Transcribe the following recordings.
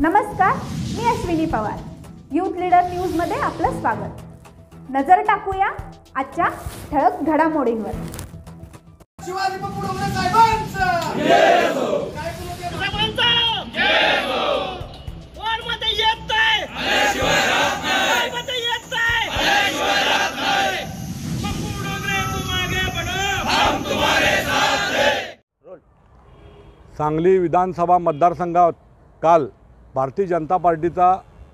नमस्कार, मी Ashwini Pawar. Youth leader न्यूजमध्ये आपलं स्वागत. नजर टाकूया आजच्या ठळक घडामोडींवर. शिवाजी पकडून साहेबांचं जय हो. काय साहेबांचं जय हो. वरमध्ये येत आहे शिवाय राहत नाही. वरमध्ये येत आहे शिवाय राहत नाही. पकडून रे तू मागे बढ़ो, हम तुम्हारे साथ हैं. सांगली विधानसभा मतदारसंघात काल भारतीय जनता पार्टीचा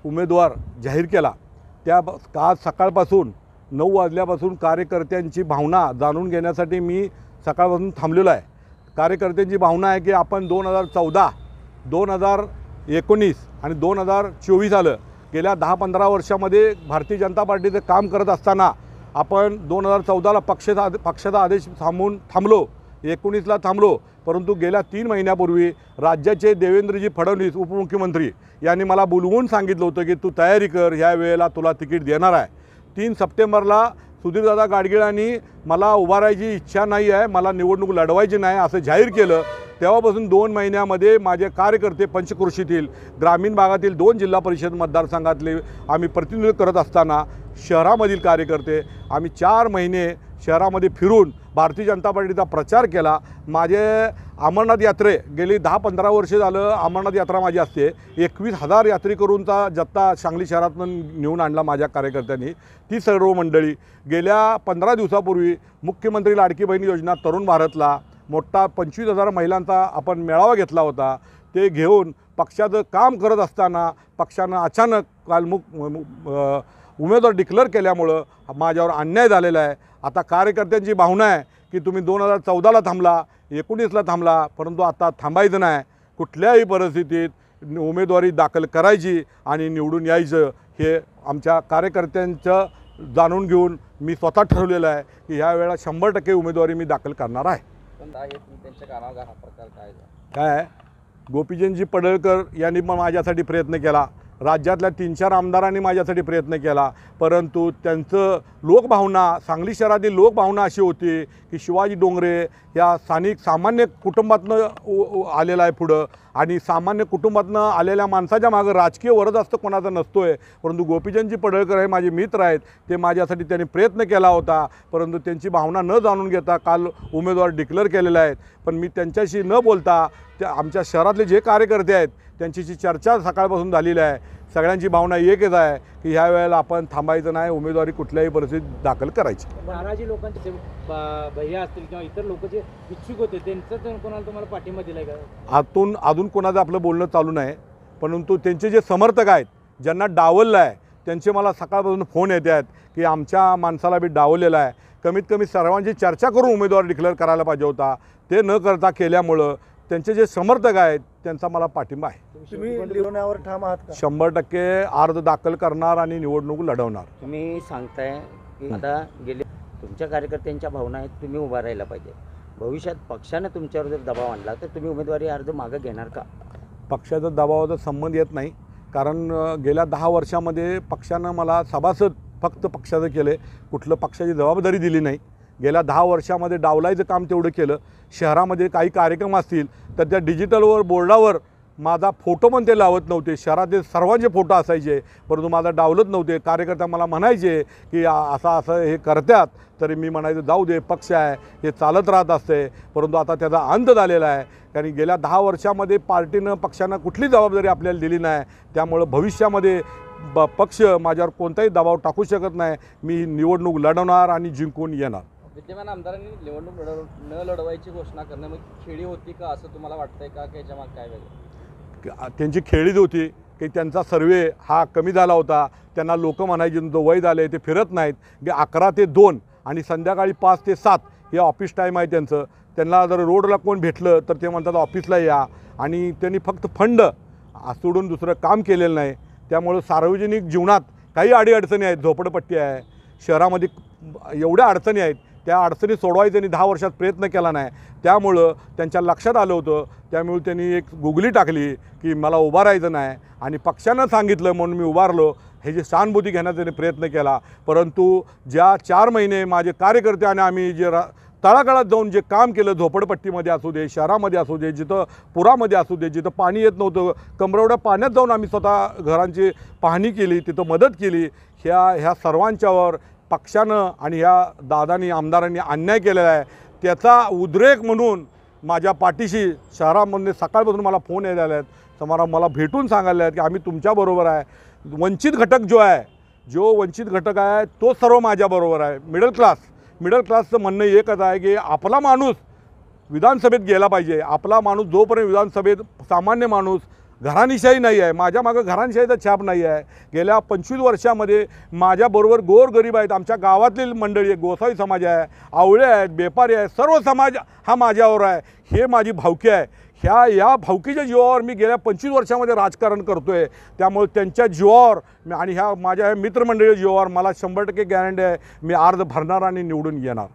उमेदवार जाहीर केला. त्या आज सकाळपासून 9 वाजल्यापासून कार्यकर्त्यांची भावना जाणून घेण्यासाठी मी सकाळपासून थांबलेलो आहे. कार्यकर्त्यांची भावना आहे की आपण 2014, 2019 आणि 2024 आलं, गेल्या 10-15 वर्षामध्ये भारतीय जनता पार्टीचं काम करत असताना आपण 2014ला पक्षाचा आदेश थांबलो, 19ला थांबलो. परंतु गेल्या 3 महिन्यापूर्वी राज्याचे देवेंद्रजी फडणवीस उपमुख्यमंत्री यांनी मला बोलवून सांगितलं होतं की तू तयारी कर, ह्या वेळेला तुला तिकीट देणार आहे. 3 सप्टेंबरला सुधीरदादा गाडगिळांनी मला उभारायची इच्छा नाही आहे, मला निवडणूक लढवायची नाही असं जाहीर केलं. तेव्हापासून 2 महिन्यामध्ये माझे कार्यकर्ते पंचक्रोशीतील ग्रामीण भागातील 2 जिल्हा परिषद मतदारसंघातले आम्ही प्रतिनिधित्व करत असताना शहरामधील कार्यकर्ते आम्ही 4 महिने शहरामध्ये फिरून भारतीय जनता पार्टीचा प्रचार केला. माझे अमरनाथ यात्रे गेली 10-15 वर्षे झालं अमरनाथ यात्रा माझी असते. 21,000 यात्रेकरूंचा जत्ता सांगली शहरातून नेऊन आणला माझ्या कार्यकर्त्यांनी. ती सर्व मंडळी गेल्या 15 दिवसापूर्वी मुख्यमंत्री लाडकी बहीण योजना तरुण भारतला मोठा 25,000 महिलांचा आपण मेळावा घेतला होता. ते घेऊन पक्षाचं काम करत असताना पक्षानं अचानक काल उमेदवार डिक्लेअर केल्यामुळं माझ्यावर अन्याय झालेला आहे. आता कार्यकर्त्यांची भावना आहे की तुम्ही 2014ला थांबला, 19ला थांबला, परंतु आता थांबायचं नाही. कुठल्याही परिस्थितीत उमेदवारी दाखल करायची आणि निवडून यायचं हे आमच्या कार्यकर्त्यांचं जाणून घेऊन मी स्वतः ठरवलेलं आहे की ह्या वेळेला 100% उमेदवारी मी दाखल करणार आहे. काय गोपीचंदजी पडळकर यांनी पण माझ्यासाठी प्रयत्न केला, राज्यातल्या 3-4 आमदारांनी माझ्यासाठी प्रयत्न केला, परंतु त्यांचं लोकभावना, सांगली शहरातील लोकभावना अशी होती की शिवाजी डोंगरे या स्थानिक सामान्य कुटुंबातनं आलेला आहे पुढं, आणि सामान्य कुटुंबातनं आलेल्या माणसाच्या मागं राजकीय वरदहस्त कोणाचा नसतो आहे. परंतु गोपीचंदजी पडळकर हे माझे मित्र आहेत, ते माझ्यासाठी त्यांनी प्रयत्न केला होता, परंतु त्यांची भावना न जाणून घेता काल उमेदवार डिक्लेअर केलेले आहेत. पण मी त्यांच्याशी न बोलता त्या आमच्या शहरातले जे कार्यकर्ते आहेत त्यांच्याशी चर्चा सकाळपासून झालेली आहे. सगळ्यांची भावना एकच आहे की ह्या वेळेला आपण थांबायचं नाही, उमेदवारी कुठल्याही परिस्थितीत दाखल करायची. नाराजी लोकांचे भैया असतील किंवा इतर लोक जे इच्छुक होते त्यांचं कोणाला तुम्हाला पाठिंबा दिलाय का? अजून कोणाचं आपलं बोलणं चालू नाही, परंतु त्यांचे जे समर्थक आहेत ज्यांना डावललं आहे त्यांचे मला सकाळपासून फोन येत आहेत की आमच्या माणसाला बी डावललेलं आहे. कमीत कमी सर्वांची चर्चा करून उमेदवार डिक्लेअर करायला पाहिजे होता, ते न करता केल्यामुळं त्यांचे जे समर्थक आहेत त्यांचा मला पाठिंबा आहे. तुम्ही निवडण्यावर ठाम आहात का? 100% अर्ज दाखल करणार आणि निवडणूक लढवणार. तुम्ही सांगताय की आता गेले तुमच्या कार्यकर्त्यांच्या भावना आहेत, तुम्ही उभा राहायला पाहिजे. भविष्यात पक्षाने तुमच्यावर जर दबाव आणला तर तुम्ही उमेदवारी अर्ज मागे घेणार का? पक्षाचा दबावाचा संबंध येत नाही, कारण गेल्या 10 वर्षामध्ये पक्षानं मला सभासद फक्त पक्षाचं केलं, कुठलं पक्षाची जबाबदारी दिली नाही. गेल्या 10 वर्षामध्ये डावलायचं काम तेवढं केलं. शहरामध्ये काही कार्यक्रम असतील तर त्या डिजिटलवर बोर्डावर माझा फोटो पण ते लावत नव्हते. शहरातील सर्वांचे फोटो असायचे, परंतु माझा डावलत नव्हते. कार्यकर्ता मला म्हणायचे की असं हे करतात, तरी मी म्हणायचं जाऊ दे, पक्ष आहे, हे चालत राहत असते. परंतु आता त्याचा अंत झालेला आहे, कारण गेल्या 10 वर्षामध्ये पक्षानं कुठली जबाबदारी आपल्याला दिली नाही. त्यामुळं भविष्यामध्ये पक्ष माझ्यावर कोणताही दबाव टाकू शकत नाही. मी निवडणूक लढवणार आणि जिंकून येणार. विद्यमान आमदारांनी निवडणूक न लढवायची घोषणा करणं मग खेळी होती का असं तुम्हाला वाटतंय का? याच्या मागे काय वेगळं? त्यांची खेळीच होती की त्यांचा सर्वे हा कमी झाला होता. त्यांना लोक म्हणायचे तुमचं वय झालं आहे, ते फिरत नाहीत. 11 ते 2 आणि संध्याकाळी 5 ते 7 हे ऑफिस टाईम आहे त्यांचं. त्यांना जर रोडला कोण भेटलं तर ते म्हणतात ऑफिसला या, आणि त्यांनी फक्त फंड सोडून दुसरं काम केलेलं नाही. त्यामुळं सार्वजनिक जीवनात काही अडीअडचणी आहेत, झोपडपट्टी आहे, शहरामध्ये एवढ्या अडचणी आहेत, त्या अडचणी सोडवायचा त्यांनी 10 वर्षात प्रयत्न केला नाही. त्यामुळं त्यांच्या लक्षात आलं होतं. त्यामुळे त्यांनी एक गुगली टाकली की मला उभा राहायचं नाही, आणि पक्षानं सांगितलं म्हणून मी उभारलो. हे जे सहानुभूती घेण्याचा त्यांनी प्रयत्न केला. परंतु ज्या 4 महिने माझे कार्यकर्ते आणि आम्ही जे तळागाळात जाऊन जे काम केलं, झोपडपट्टीमध्ये असू दे, शहरामध्ये असू दे, जिथं पुरामध्ये असू दे, जिथं पाणी येत नव्हतं, कमरवड्या पाण्यात जाऊन आम्ही स्वतः घरांची पाहणी केली, तिथं मदत केली. ह्या सर्वांच्यावर पक्षानं आणि ह्या दादांनी आमदारांनी अन्याय केलेला आहे. त्याचा उद्रेक म्हणून माझ्या पाठीशी शहरामध्ये सकाळपासून मला फोन यायला आहेत, तर मला भेटून सांगायला आहेत की आम्ही तुमच्याबरोबर आहे. वंचित घटक जो वंचित घटक आहे तो सर्व माझ्याबरोबर आहे. मिडल क्लासचं म्हणणं एकच आहे की आपला माणूस विधानसभेत गेला पाहिजे. आपला माणूस जोपर्यंत विधानसभेत, सामान्य माणूस, घराणीशाही नाही आहे, माझ्या मागं घराणीशाहीचा छाप नाही आहे. गेल्या 25 वर्षामध्ये माझ्याबरोबर गोरगरीब आहेत, आमच्या गावातील मंडळी आहे, गोसावी समाज आहे, आवळे आहेत, बेपारी आहेत, सर्व समाज हा माझ्यावर आहे. हे माझी भावकी आहे. या भावकीच्या जीवावर मी गेल्या 25 वर्षामध्ये राजकारण करतो आहे. त्यामुळे त्यांच्या जीवावर आणि माझ्या मित्रमंडळीच्या जीवावर मला 100% गॅरंटी आहे, मी अर्ज भरणार आणि निवडून येणार.